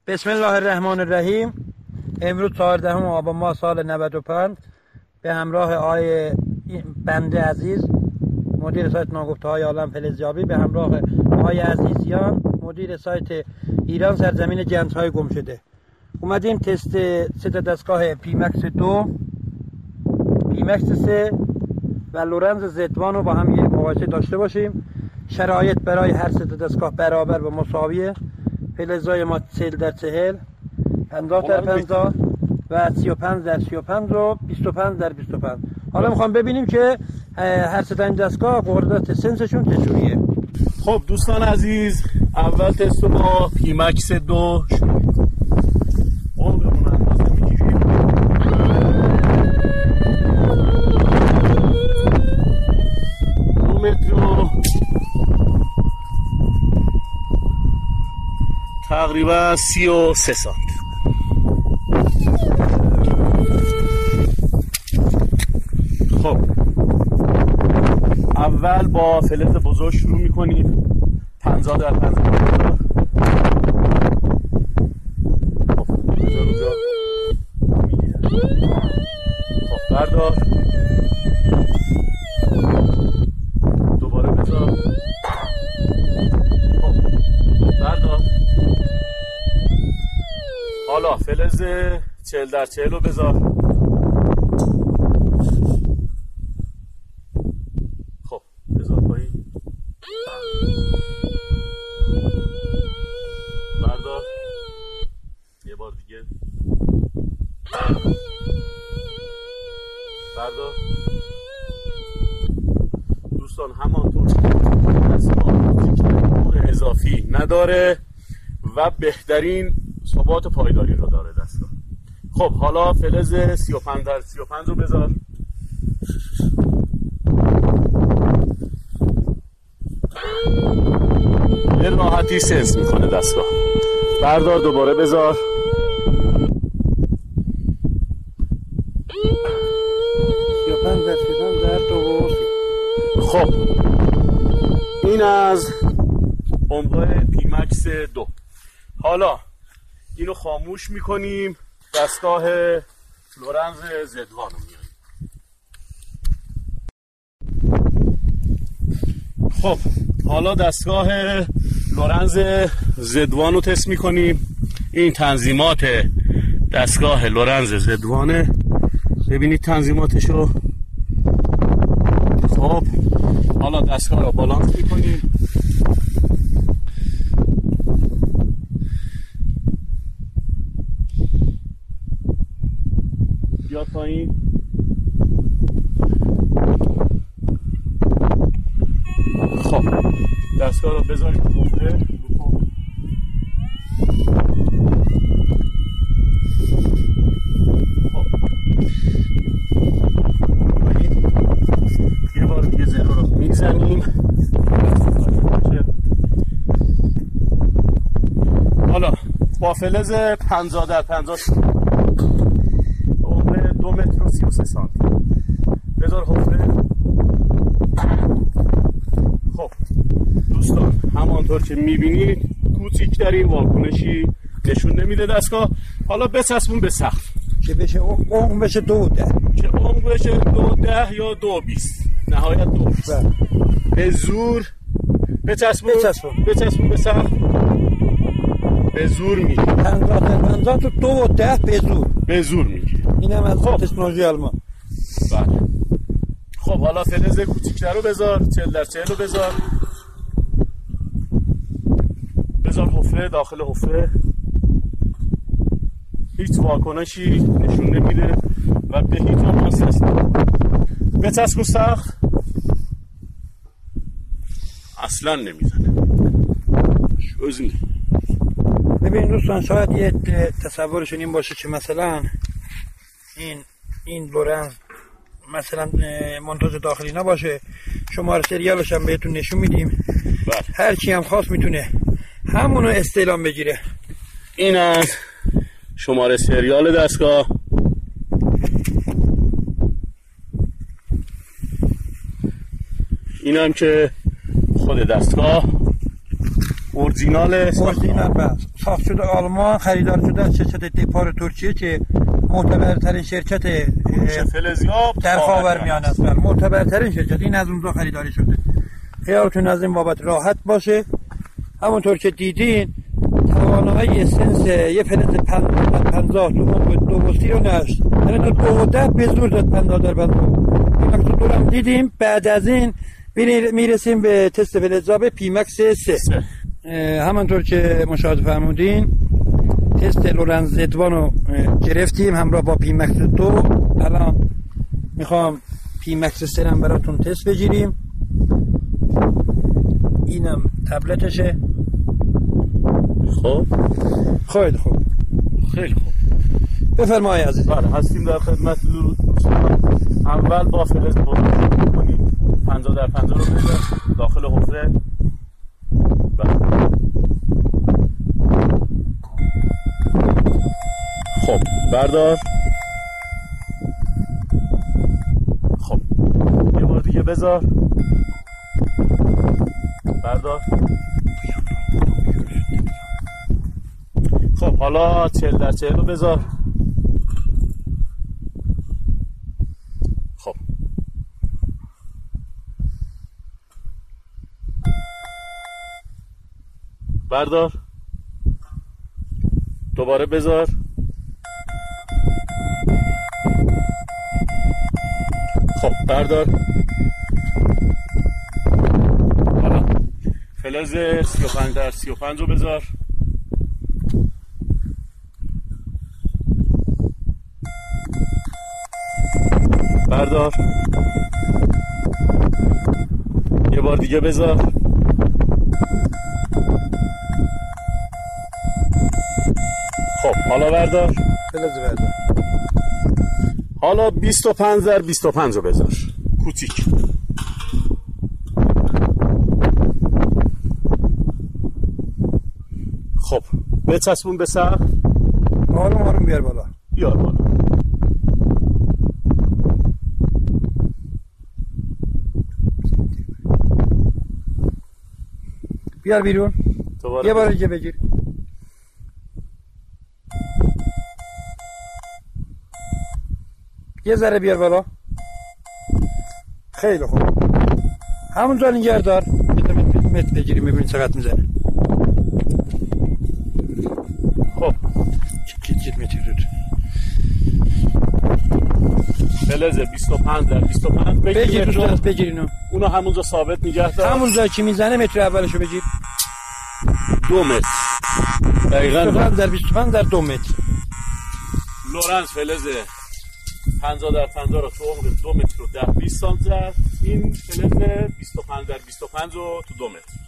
بسم الله الرحمن الرحیم. امروز 14 آبان ماه سال 95 به همراه آقای بنده عزیز مدیر سایت ناگفته های عالم فلزیابی به همراه آقای عزیزیان مدیر سایت ایران سرزمین جنس‌های گم شده اومدیم تست سه دستگاه پیمکس 2 پیمکس 3 و لورنز زدوان رو با هم یک مقایسه داشته باشیم. شرایط برای هر سه دستگاه برابر و مساویه. فلزای ما 40/40 50/50 و 35/35 و 25/25. حالا میخوام ببینیم که هر سه تا دستگاه قدرت سنسشون چجوریه. خب دوستان عزیز، اول تست رو با پیمکس 2 شروع می‌کنیم. عمقمون اندازه می‌گیریم. متر تقریبا 33 سانت. خب اول با فلز بزرگ شروع میکنیم. 50/50. خب بردار، دوباره بذار. خب بردار. حالا فلز 40/40 رو بذار. خب بذار پایین. بردار یه بار دیگه. بردار. دوستان همانطور نور اضافی نداره و بهترین ثبات پایداری رو داره دستگاه. خب حالا فلز 35/35 رو بذار. به راحتی سنس میکنه دستگاه. بردار دوباره بذار. خب این از عمق پیمکس 2. حالا اینو خاموش میکنیم. دستگاه لورنز زدوان رو میاریم. خب حالا دستگاه لورنز زدوان رو تست میکنیم. این تنظیمات دستگاه لورنز زدوانه. ببینید تنظیماتشو. خب حالا دستگاه رو بالانس میکنیم. بیاد پایین. خب دستگاه رو بذاریم تو حفره. یه بار دیگه زیرو رو میزنیم. حالا با فلز 50/50 عمق 2 متر و 33 سانت بذار حفره. خب دوستان همانطور که میبینید کوچکترین واکنشی نشون نمیده دستگاه. حالا بچسبون به سقف که بشه عمق بشه 2.10 که عمق بشه 2.10 یا 2.20 نهایت 2.20. به زور بچسبون به سقف. به زور میگه 50 تو 2.10 به زور میگه. اینم از تکنولوژی آلمان. بله. خب حالا فلز کوچیک‌تر رو بذار. 40/40 رو بذار حفره. داخل حفره هیچ واکنشی نشون نمیده و به هیچ آماس هست. بچسب سقف اصلا نمیزنه. شوزی. ببین دوستان، شاید یه تصورشون این باشه که مثلا این لورنز مثلا مونتاژ داخلی نباشه. شماره سریالش هم بهتون نشون میدیم. بله. هر کی هم خواست میتونه همونو استعلام بگیره. این از شماره سریال دستگاه. این هم که خود دستگاه. اورجینال بس ساخت شده آلمان، خریدار شده از شرکت دپار ترکیه که معتبرترین شرکت فلزیاب در خاورمیانه است. معتبرترین شرکت، این از اونجا خریداری شده. خیالتون از این بابت راحت باشه. همونطور که دیدین توانایی سنس یه فلز 50 تو عمق 2.38 یعنی تو 2 به زور زد 50 در 50. پیمکس رو دورم دیدیم. بعد از این میرسیم به تست فلزیاب پیمکس 3. همونطور که مشاهده فرمودین تست لورنز ادوان رو گرفتیم همراه با پیمکس 2. الان میخوام پیمکس 3 رو براتون تست بگیریم. اینم تبلتشه. خب خیلی خوب. خیلی خوب. بفرمایید عزیز. بله هستیم در خدمت دوستان. اول با فلز بزرگ کنیم 50 در 50 رو بذار داخل حفره. بله. خب بردار. خب یه بار دیگه بذار. بردار. خب حالا 40 در 40 رو بذار. خب بردار. دوباره بذار. خب بردار. حالا فلز 35 در 35 رو بذار. بردار. یه بار دیگه بذار. خب حالا بردار. فلز بردار. حالا 25 در 25 رو بذار کوچیک. خب بچسبون به سقف. آروم آروم بیار بالا. بیار بالا. بیار بیرون. یه بار دیگه بگیر. یه ذره بیار بالا. خیلی خوب. همونجا نگه دار. متر بگیریم ببینید چقدر میزنه. خب چیت متر دود. فلز 25 در 25 بگیر دوست بگیر اینو. اونو همونجا ثابت نگه دار. همونجا که میزنه متر اولشو بگیر. 2 متر. دقیقاً 25 در 25 در 2 متر. لورنز فلز 50 در 50 رو تو عمق 2 متر و 10-20 سانتی زد. این فلز 25 در 25 رو تو 2 متر.